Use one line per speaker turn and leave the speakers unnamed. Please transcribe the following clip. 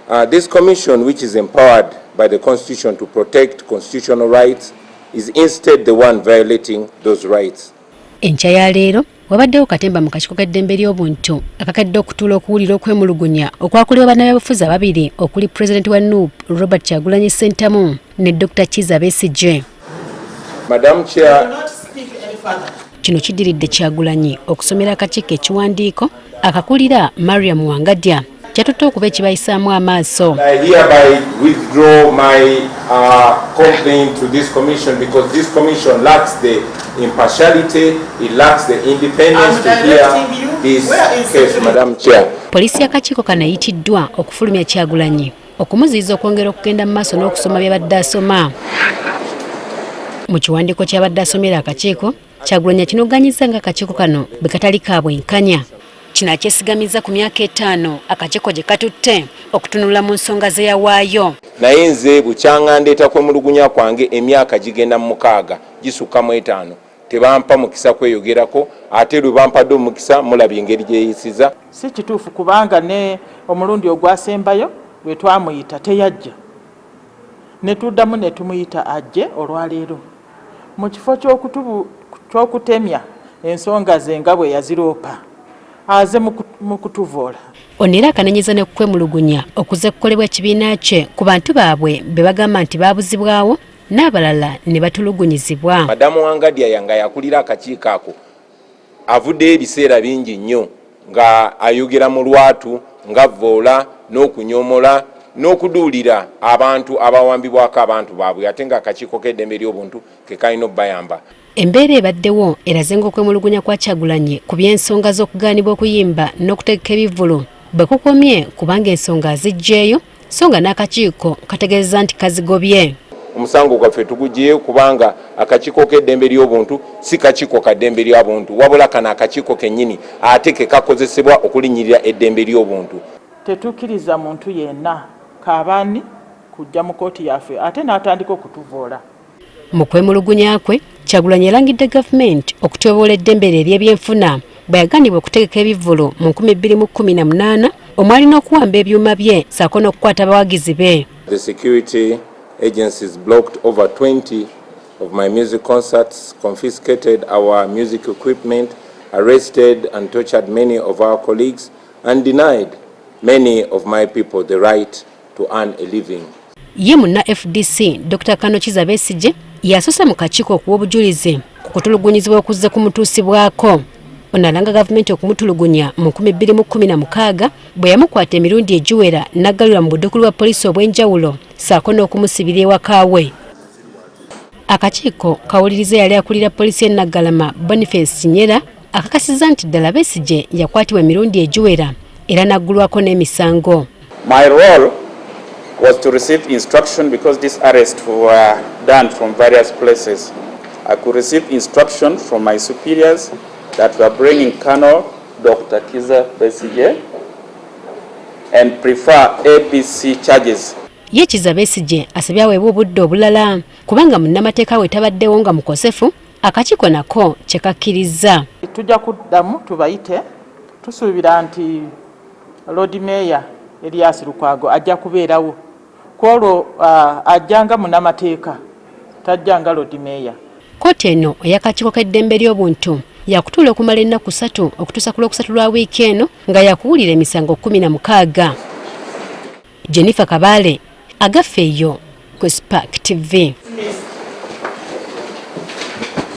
This commission, which is empowered by the Constitution to protect constitutional rights, is instead the one violating those rights.
Enkya ya leero wabaddewo katemba mu kakiiko k'eddembe ly'obuntu akakadde okutuula okuwulira okwemulugunya okwakulibwa bannabyabufuzi ababiri okuli Pulezidenti wa NUP Robert Kyagulanyi Ssentamu ne Dr. Kizza Besigye.
Madam Chair,
kino kiddiridde Kyagulanyi okusomera akakiiko ekiwandiiko akakulira Mariam Wangadya kyatutte okuba ekibayisaamu amaaso.
I hereby withdraw my complaint to this commission because this commission lacks the impartiality, it lacks the independence to hear this case, Madam Chair.
Poliisi y'akakiiko kano eyitiddwa okufulumya Kyagulanyi okumuziyiza okwongera okugenda mu maaso n'okusoma by'abadde asoma. Mu kiwandiiko ky'abadde asomera akakiiko, Kyagulanyi akinoganyiza ng'akakiiko kano bwekatali ka bwenkanya. Kino akyesigamiza ku myaka 5 akakiiko gye katutte okutunula mu nsonga ze yawaayo.
Naye nze bukyanga ndeeta kwemulugunya kwange emyaka gigenda mu 6 gisukka mu 5 tebampa mukisa kweyogerako ate lwe bampadde omukisa mulabye engeri gyeyisiza.
Si kituufu kubanga ne omulundi ogwasembayo lwe twamuyita teyajja ne tuddamu ne tumuyita ajje olwaleero mu kifo ky'okutemya ensonga ze nga bwe yaziroopa aze mu kutuvoola.
Ono era akanenyiza ne kwemulugunya okuze kukolebwa ekibiina kye ku bantu baabwe be bagamba nti baabuzibwawo n'abalala ne batulugunyizibwa.
Madamu Wangadya yanga yakulira akakiiko ako avuddeyo ebiseera bingi nnyo nga ayogera mu lwatu nga voola n'okunyomola n'okuduulira abantu abawambibwako abantu baabwe ate nga akakiiko k'eddembe ly'obuntu ke kalina obbayamba.
Embeera ebaddewo eraze ng'okwemulugunya kwa Kyagulanyi ku by'ensonga z'okugaanibwa okuyimba n'okutegeka ebivvulu bwe kukomye kubanga ensonga azigyeyo so nga n'akakiiko kategeeza nti kazigobye.
Omusango gwaffe tugugyeyo kubanga akakiiko k'eddembe ly'obuntu si kakiiko ka ddembe ly'obuntu wabula kano akakiiko kennyini ate ke kakozesebwa okulinnyirira eddembe ly'obuntu.
Tetukkiriza muntu yenna kaabani kujja mu kooti yaffe ate n'atandika okutuvoola.
Mu kwemulugunya kwe Kyagulanyi erangidde gavumenti okutyoboola eddembe lye ery'ebyenfuna bwe yaganibwa okutegeka ebivvulu mu 2018 omwalina okuwamba ebyuma bye ssaako n'okukwata abawagizi be.
The security agencies blocked over 20 of my music concerts, confiscated our music equipment, arrested and tortured many of our colleagues and denied many of my people the right to earn a living.
Ye munna FDC Dr. Kizza Besigye yasosa mu kakiiko okuwa obujulizi ku kutulugunyizibwa okuzze kumutuusibwako. Ono alanga gavumenti okumutulugunya mu 2016 bwe yamukwata emirundi egiwera n'aggalula mu buddukulu bwa poliisi obw'enjawulo ssaako n'okumusibira ewaka we. Akakiiko kawuliriza yali akulira poliisi y'e Naggalama Boniface Kinyera akakasizza nti ddala Besigye yakwatibwa emirundi egiwera era n'aggulwako n'emisango.
My role was to receive instruction because these arrests were done from various places. I could receive instruction from my superiors that were bringing Kano, Dr. Kizza Besigye, and prefer ABC charges.
Ye Kizza Besigye asabye aweebwa obudde obulala kubanga munnamateeka we tabaddewo nga mukosefu akakiiko nako kye kakkiriza.
Tujja kuddamu tubayite tusuubira nti Lord Mayor Elias Lukwago ajja kubeerawo kwolwo ajjanga munnamateeka tajjanga Lord Mayor.
Kkooti eno ey'akakiiko k'eddembe ly'obuntu yakutuula okumala ennaku 3 okutuusa ku Lwokusatu lwa wiiki eno nga yakuwulira emisango 16. Jennifer Kabale agafeeyo ku Spark TV.